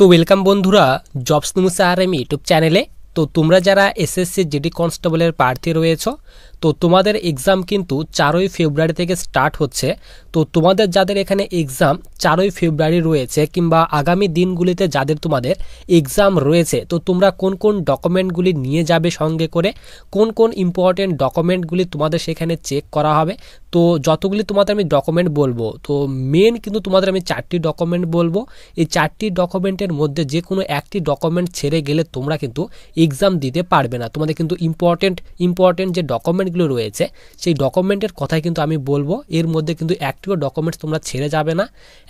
তো ওয়েলকাম বন্ধুরা jobs news RM YouTube চ্যানেলে। তো তোমরা যারা এসএসসি জিডি কনস্টেবলের প্রার্থী রয়েছো, তো তোমাদের এক্সাম কিন্তু 4ই ফেব্রুয়ারি থেকে স্টার্ট হচ্ছে। তো তোমাদের যাদের এখানে এক্সাম 4ই ফেব্রুয়ারি রয়েছে কিংবা আগামী দিনগুলিতে যাদের তোমাদের এক্সাম রয়েছে, তো তোমরা কোন কোন ডকুমেন্টগুলি নিয়ে যাবে সঙ্গে করে, কোন কোন ইম্পর্টেন্ট ডকুমেন্টগুলি তোমাদের সেখানে চেক করা হবে। তো যতগুলি তোমাদের আমি ডকুমেন্ট বলবো, তো মেন কিন্তু তোমাদের আমি 4টি ডকুমেন্ট বলবো। এই 4টি ডকুমেন্টের মধ্যে যে কোনো একটি ডকুমেন্ট ছেড়ে গেলে তোমরা কিন্তু এক্সাম দিতে পারবে না। তোমাদের কিন্তু ইম্পর্টেন্ট যে ডকুমেন্টগুলো রয়েছে সেই ডকুমেন্টের কথাই কিন্তু আমি বলবো। এর মধ্যে কিন্তু একটিও ডকুমেন্টস তোমরা ছেড়ে যাবে না।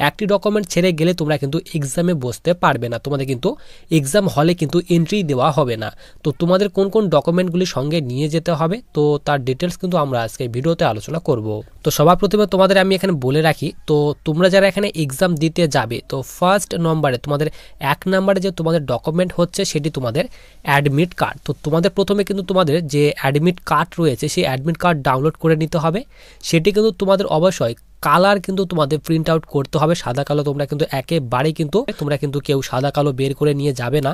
একটি ডকুমেন্ট ছেড়ে গেলে তোমরা কিন্তু এক্সামে বসতে পারবে না, তোমাদের কিন্তু এক্সাম হলে কিন্তু এন্ট্রি দেওয়া হবে না। তো তোমাদের কোন কোন ডকুমেন্টগুলি সঙ্গে নিয়ে যেতে হবে, তো তার ডিটেলস কিন্তু আমরা আজকে ভিডিওতে আলোচনা করব। তো সবার প্রথমে তোমাদের আমি এখানে বলে রাখি, তো তোমরা যারা এখানে এক্সাম দিতে যাবে, তো ফার্স্ট নম্বরে তোমাদের 1 নম্বরে যে তোমাদের ডকুমেন্ট হচ্ছে সেটি তোমাদের অ্যাডমিট কার্ড। তো তোমাদের প্রথমে কিন্তু তোমাদের যে অ্যাডমিট কার্ড রয়েছে সেই অ্যাডমিট কার্ড ডাউনলোড করে নিতে হবে। সেটি কিন্তু তোমাদের অবশ্যই কালার কিন্তু তোমাদের প্রিন্ট আউট করতে হবে, সাদা কালো তোমরা কিন্তু একেবারেই কিন্তু তোমরা কিন্তু কেউ সাদা কালো বের করে নিয়ে যাবে না,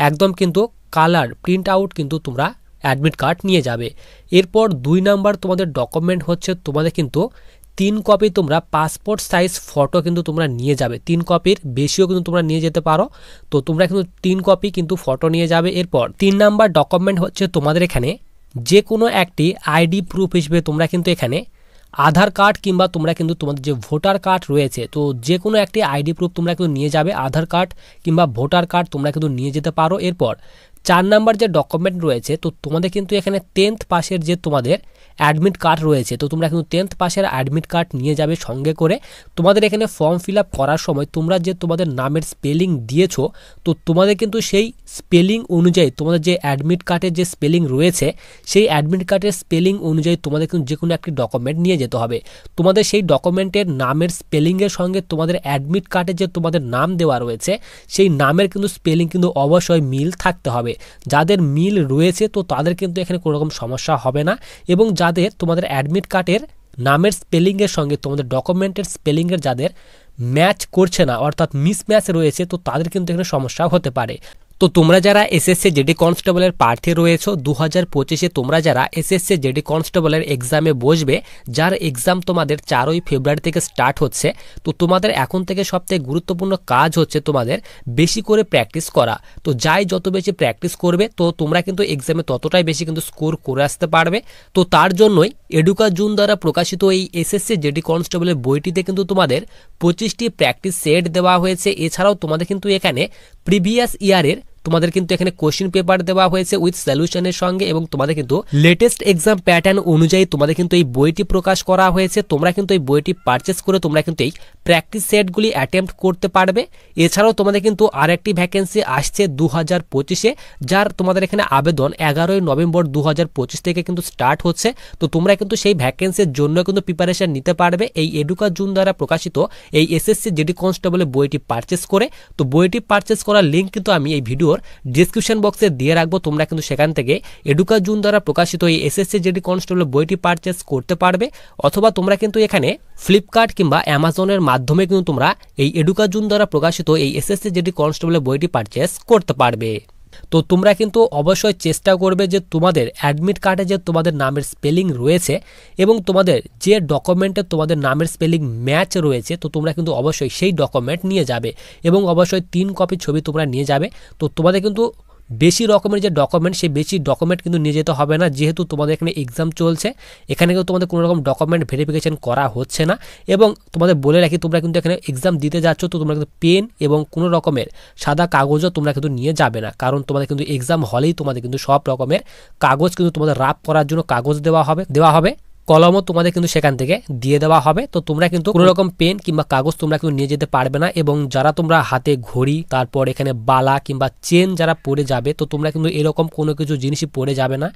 একদম কিন্তু কালার প্রিন্ট আউট কিন্তু তোমরা অ্যাডমিট কার্ড নিয়ে যাবে। এরপর 2 নাম্বার তোমাদের ডকুমেন্ট হচ্ছে তোমাদের কিন্তু 3 কপি তোমরা পাসপোর্ট সাইজ ফটো কিন্তু তোমরা নিয়ে যাবে। 3 কপির বেশিও কিন্তু তোমরা নিয়ে যেতে পারো, তো তোমরা কিন্তু 3 কপি কিন্তু ফটো নিয়ে যাবে। এরপর 3 নাম্বার ডকুমেন্ট হচ্ছে তোমাদের এখানে যে কোনো একটি আইডি প্রুফ হিসেবে তোমরা কিন্তু এখানে আধার কার্ড কিংবা তোমরা কিন্তু তোমাদের যে ভোটার কার্ড রয়েছে, তো যে কোনো একটি আইডি প্রুফ তোমরা কিন্তু নিয়ে যাবে। আধার কার্ড কিংবা ভোটার কার্ড তোমরা কিন্তু নিয়ে যেতে পারো। এরপর 4 নাম্বার যে ডকুমেন্ট রয়েছে, তো তোমাদের কিন্তু এখানে 10th পাসের যে তোমাদের অ্যাডমিট কার্ড রয়েছে, তো তোমরা কিন্তু 10th পাসের অ্যাডমিট কার্ড নিয়ে যাবে সঙ্গে করে। তোমাদের এখানে ফর্ম ফিল আপ করার সময় তোমরা যে তোমাদের নামের স্পেলিং দিয়েছো, তো তোমাদের কিন্তু সেই স্পেলিং অনুযায়ী তোমাদের যে অ্যাডমিট কার্ডের যে স্পেলিং রয়েছে সেই অ্যাডমিট কার্ডের স্পেলিং অনুযায়ী তোমাদের কিন্তু যে কোনো একটি ডকুমেন্ট নিয়ে যেতে হবে। তোমাদের সেই ডকুমেন্টের নামের স্পেলিংয়ের সঙ্গে তোমাদের অ্যাডমিট কার্ডে যে তোমাদের নাম দেওয়া রয়েছে সেই নামের কিন্তু স্পেলিং কিন্তু অবশ্যই মিল থাকতে হবে। যাদের মিল রয়েছে তো তাদের কিন্তু এখানে কোনো রকম সমস্যা হবে না, এবং যাদের তোমাদের অ্যাডমিট কার্ডের নামের স্পেলিংয়ের সঙ্গে তোমাদের ডকুমেন্টের স্পেলিংয়ের যাদের ম্যাচ করছে না, অর্থাৎ মিসম্যাচ রয়েছে, তো তাদের কিন্তু এখানে সমস্যা হতে পারে। তো তোমরা যারা এসএসসি জিডি কনস্টেবলের প্রার্থী রয়েছো 2025-এ, তোমরা যারা এসএসসি জিডি কনস্টেবলের এক্সামে বসবে, যার এক্সাম তোমাদের 4ই ফেব্রুয়ারি থেকে স্টার্ট হচ্ছে, তো তোমাদের এখন থেকে সবথেকে গুরুত্বপূর্ণ কাজ হচ্ছে তোমাদের বেশি করে প্র্যাকটিস করা। তো যত বেশি প্র্যাকটিস করবে, তো তোমরা কিন্তু এক্সামে ততটাই বেশি কিন্তু স্কোর করে আসতে পারবে। তো তার জন্যই এডুকাজুন দ্বারা প্রকাশিত এই এসএসসি জিডি কনস্টেবলের বইটিতে কিন্তু তোমাদের 25টি প্র্যাকটিস সেট দেওয়া হয়েছে। এছাড়াও তোমাদের কিন্তু এখানে প্রিভিয়াস ইয়ারের তোমাদের কিন্তু এখানে কোশ্চেন পেপার দেওয়া হয়েছে উইথ সলিউশনের সঙ্গে, এবং তোমাদের কিন্তু লেটেস্ট এক্সাম প্যাটার্ন অনুযায়ী তোমাদের কিন্তু এই বইটি প্রকাশ করা হয়েছে। তোমরা কিন্তু এই বইটি পারচেস করে তোমরা কিন্তু এই প্র্যাকটিস সেটগুলি অ্যাটেম্প্ট করতে পারবে। এছাড়াও তোমাদের কিন্তু আরেকটি ভ্যাকেন্সি আসছে 2025-এ, যার তোমাদের এখানে আবেদন 11ই নভেম্বর 2025 থেকে কিন্তু স্টার্ট হচ্ছে। তো তোমরা কিন্তু সেই ভ্যাকেন্সির জন্য কিন্তু প্রিপারেশন নিতে পারবে এই এডুকাজুন দ্বারা প্রকাশিত এই এসএসসি জিডি কনস্টেবলের বইটি পারচেস করে। তো বইটি পারচেস করার লিঙ্ক কিন্তু আমি এই ভিডিও ডিসক্রিপশন বক্সে দিয়ে রাখবো। তোমরা কিন্তু সেখান থেকে এডুকাজুন দ্বারা প্রকাশিত এই এসএসসি জিডি কনস্টেবল বইটি পারচেস করতে পারবে, অথবা তোমরা কিন্তু এখানে ফ্লিপকার্ট কিংবা অ্যামাজনের মাধ্যমে কিন্তু তোমরা এই এডুকাজুন দ্বারা প্রকাশিত এই এসএসসি জিডি কনস্টেবলের বইটি পারচেস করতে পারবে। তো তোমরা কিন্তু অবশ্যই চেষ্টা করবে যে তোমাদের অ্যাডমিট কার্ডে যে তোমাদের নামের স্পেলিং রয়েছে এবং তোমাদের যে ডকুমেন্টে তোমাদের নামের স্পেলিং ম্যাচ রয়েছে, তো তোমরা কিন্তু অবশ্যই সেই ডকুমেন্ট নিয়ে যাবে, এবং অবশ্যই 3 কপি ছবি তোমরা নিয়ে যাবে। তো তোমাদের কিন্তু বেশি রকমের যে ডকুমেন্ট, সেই বেশি ডকুমেন্ট কিন্তু নিয়ে যেতে হবে না, যেহেতু তোমাদের এখানে এক্সাম চলছে। এখানে কিন্তু তোমাদের কোনো রকম ডকুমেন্ট ভেরিফিকেশন করা হচ্ছে না। এবং তোমাদের বলে রাখি, তোমরা কিন্তু এখানে এক্সাম দিতে যাচ্ছ, তো তোমরা কিন্তু পেন এবং কোনো রকমের সাদা কাগজও তোমরা কিন্তু নিয়ে যাবে না, কারণ তোমাদের কিন্তু এক্সাম হলেই তোমাদের কিন্তু সব রকমের কাগজ কিন্তু তোমাদের রাফ করার জন্য কাগজ দেওয়া হবে, কলমও তোমাদের কিন্তু সেখান থেকে দিয়ে দেওয়া হবে। তো তোমরা কিন্তু কোনো রকম পেন কিংবা কাগজ তোমরা কিন্তু নিয়ে যেতে পারবে না। এবং যারা তোমরা হাতে ঘড়ি, তারপর এখানে বালা কিংবা চেন যারা পরে যাবে, তো তোমরা কিন্তু এরকম কোনো কিছু জিনিসই পরে যাবে না।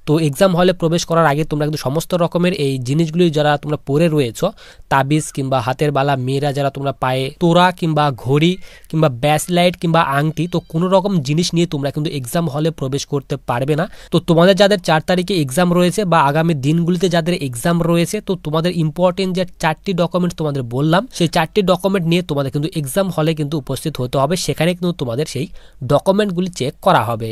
তো এক্সাম হলে প্রবেশ করার আগে তোমরা কিন্তু সমস্ত রকমের এই জিনিসগুলি যারা তোমরা পরে রয়েছো, তাবিজ কিংবা হাতের বালা, মেয়েরা যারা তোমরা পায়ে তোরা কিংবা ঘড়ি কিংবা ব্যাসলাইট কিংবা আংটি, তো কোনো রকম জিনিস নিয়ে তোমরা কিন্তু এক্সাম হলে প্রবেশ করতে পারবে না। তো তোমাদের যাদের 4 তারিখে এক্সাম রয়েছে বা আগামী দিনগুলিতে যাদের এক্সাম রয়েছে। তো তোমাদের ইম্পর্টেন্ট যে 4টি ডকুমেন্ট তোমাদের বললাম, সেই 4টি ডকুমেন্ট নিয়ে তোমাদের কিন্তু এক্সাম হলে কিন্তু উপস্থিত হতে হবে, সেখানে কিন্তু তোমাদের সেই ডকুমেন্টগুলি চেক করা হবে।